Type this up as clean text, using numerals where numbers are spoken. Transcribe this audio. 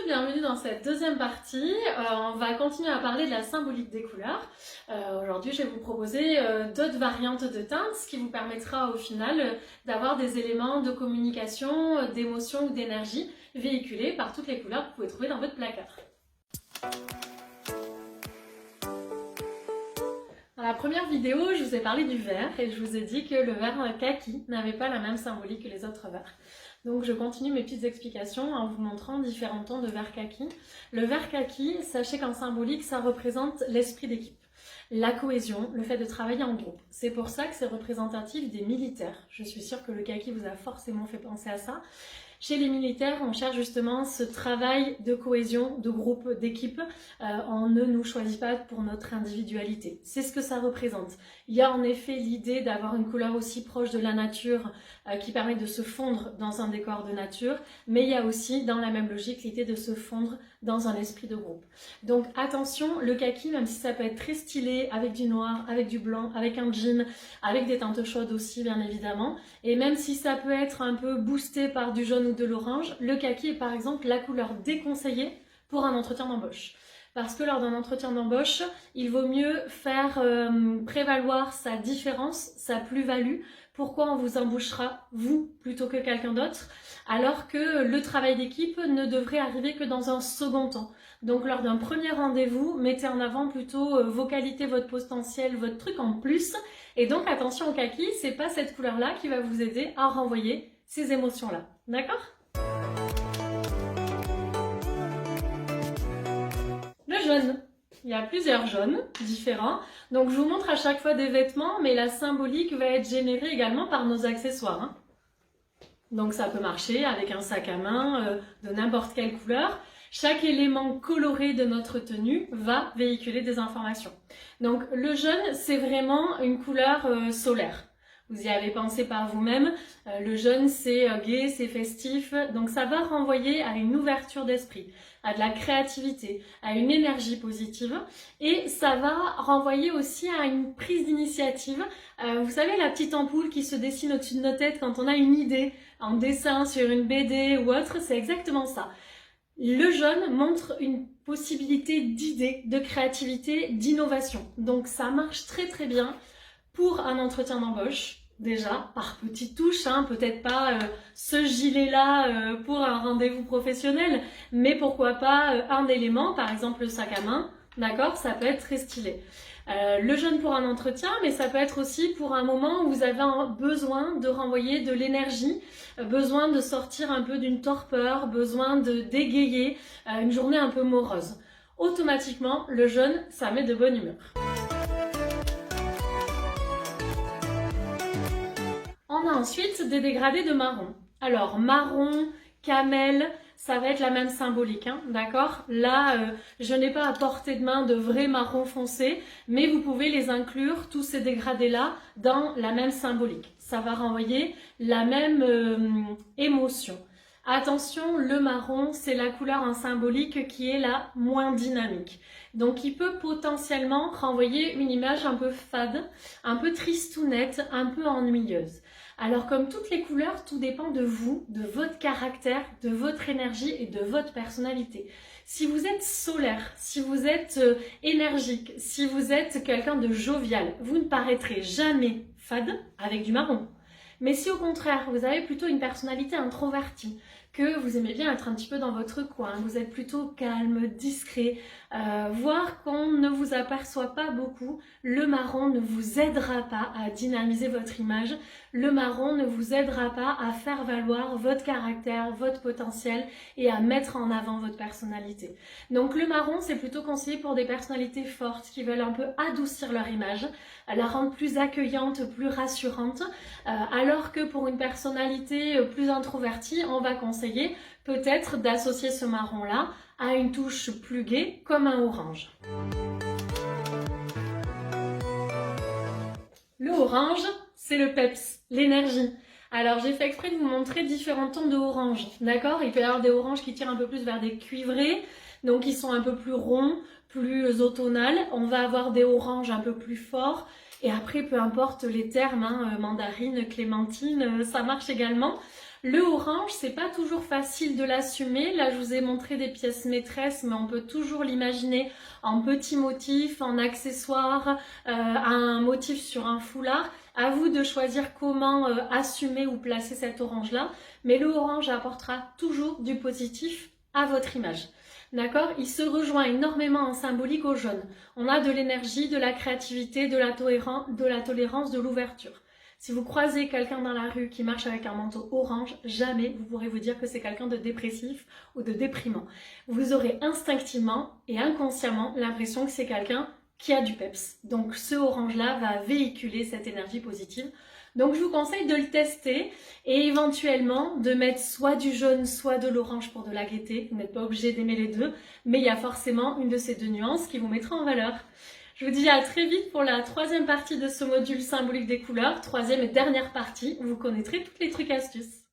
bienvenue dans cette deuxième partie. On va continuer à parler de la symbolique des couleurs. Aujourd'hui, je vais vous proposer d'autres variantes de teintes, ce qui vous permettra au final d'avoir des éléments de communication, d'émotion ou d'énergie véhiculés par toutes les couleurs que vous pouvez trouver dans votre placard. Dans la première vidéo, je vous ai parlé du vert et je vous ai dit que le vert kaki n'avait pas la même symbolique que les autres verts. Donc je continue mes petites explications en vous montrant différents tons de vert kaki. Le vert kaki, sachez qu'en symbolique, ça représente l'esprit d'équipe, la cohésion, le fait de travailler en groupe. C'est pour ça que c'est représentatif des militaires. Je suis sûre que le kaki vous a forcément fait penser à ça. Chez les militaires, on cherche justement ce travail de cohésion, de groupe, d'équipe. On ne nous choisit pas pour notre individualité. C'est ce que ça représente. Il y a en effet l'idée d'avoir une couleur aussi proche de la nature qui permet de se fondre dans un décor de nature, mais il y a aussi dans la même logique l'idée de se fondre dans un esprit de groupe. Donc attention, le kaki, même si ça peut être très stylé, avec du noir, avec du blanc, avec un jean, avec des teintes chaudes aussi bien évidemment, et même si ça peut être un peu boosté par du jaune ou de l'orange, le kaki est par exemple la couleur déconseillée pour un entretien d'embauche. Parce que lors d'un entretien d'embauche, il vaut mieux faire prévaloir sa différence, sa plus-value. Pourquoi on vous embauchera, vous, plutôt que quelqu'un d'autre, alors que le travail d'équipe ne devrait arriver que dans un second temps. Donc lors d'un premier rendez-vous, mettez en avant plutôt vos qualités, votre potentiel, votre truc en plus. Et donc attention au kaki, c'est pas cette couleur-là qui va vous aider à renvoyer ces émotions-là. D'accord ? Le jaune. Il y a plusieurs jaunes différents. Donc je vous montre à chaque fois des vêtements, mais la symbolique va être générée également par nos accessoires. Donc ça peut marcher avec un sac à main de n'importe quelle couleur. Chaque élément coloré de notre tenue va véhiculer des informations. Donc le jaune, c'est vraiment une couleur solaire. Vous y avez pensé par vous-même. Le jaune, c'est gai, c'est festif. Donc ça va renvoyer à une ouverture d'esprit, à de la créativité, à une énergie positive. Et ça va renvoyer aussi à une prise d'initiative. Vous savez, la petite ampoule qui se dessine au-dessus de nos têtes quand on a une idée en dessin sur une BD ou autre, c'est exactement ça. Le jaune montre une possibilité d'idée, de créativité, d'innovation. Donc ça marche très très bien pour un entretien d'embauche. Déjà, par petites touches, peut-être pas ce gilet-là pour un rendez-vous professionnel, mais pourquoi pas un élément, par exemple le sac à main, d'accord, ça peut être très stylé. Le jaune pour un entretien, mais ça peut être aussi pour un moment où vous avez besoin de renvoyer de l'énergie, besoin de sortir un peu d'une torpeur, besoin de dégayer une journée un peu morose. Automatiquement, le jaune, ça met de bonne humeur. On a ensuite des dégradés de marron. Alors marron, camel, ça va être la même symbolique, d'accord ? Là, je n'ai pas à portée de main de vrais marron foncé, mais vous pouvez les inclure, tous ces dégradés-là, dans la même symbolique. Ça va renvoyer la même émotion. Attention, le marron, c'est la couleur en symbolique qui est la moins dynamique. Donc il peut potentiellement renvoyer une image un peu fade, un peu tristounette, un peu ennuyeuse. Alors comme toutes les couleurs, tout dépend de vous, de votre caractère, de votre énergie et de votre personnalité. Si vous êtes solaire, si vous êtes énergique, si vous êtes quelqu'un de jovial, vous ne paraîtrez jamais fade avec du marron. Mais si au contraire, vous avez plutôt une personnalité introvertie, que vous aimez bien être un petit peu dans votre coin, vous êtes plutôt calme, discret, voire qu'on ne vous aperçoit pas beaucoup, le marron ne vous aidera pas à dynamiser votre image, le marron ne vous aidera pas à faire valoir votre caractère, votre potentiel et à mettre en avant votre personnalité. Donc le marron, c'est plutôt conseillé pour des personnalités fortes qui veulent un peu adoucir leur image, la rendre plus accueillante, plus rassurante, alors que pour une personnalité plus introvertie, on va conseiller peut-être d'associer ce marron-là à une touche plus gaie comme un orange. Le orange, c'est le peps, l'énergie. Alors j'ai fait exprès de vous montrer différents tons de orange, d'accord ? Il peut y avoir des oranges qui tirent un peu plus vers des cuivrés, donc ils sont un peu plus ronds, plus automnales. On va avoir des oranges un peu plus forts. Et après, peu importe les termes, mandarine, clémentine, ça marche également. Le orange, c'est pas toujours facile de l'assumer. Là, je vous ai montré des pièces maîtresses, mais on peut toujours l'imaginer en petits motifs, en accessoires, un motif sur un foulard. À vous de choisir comment assumer ou placer cet orange-là. Mais le orange apportera toujours du positif à votre image. D'accord? Il se rejoint énormément en symbolique au jaune. On a de l'énergie, de la créativité, de la tolérance, de l'ouverture. Si vous croisez quelqu'un dans la rue qui marche avec un manteau orange, jamais vous pourrez vous dire que c'est quelqu'un de dépressif ou de déprimant. Vous aurez instinctivement et inconsciemment l'impression que c'est quelqu'un qui a du peps. Donc ce orange-là va véhiculer cette énergie positive. Donc je vous conseille de le tester et éventuellement de mettre soit du jaune, soit de l'orange pour de la gaieté. Vous n'êtes pas obligé d'aimer les deux, mais il y a forcément une de ces deux nuances qui vous mettra en valeur. Je vous dis à très vite pour la troisième partie de ce module symbolique des couleurs, troisième et dernière partie où vous connaîtrez tous les trucs astuces.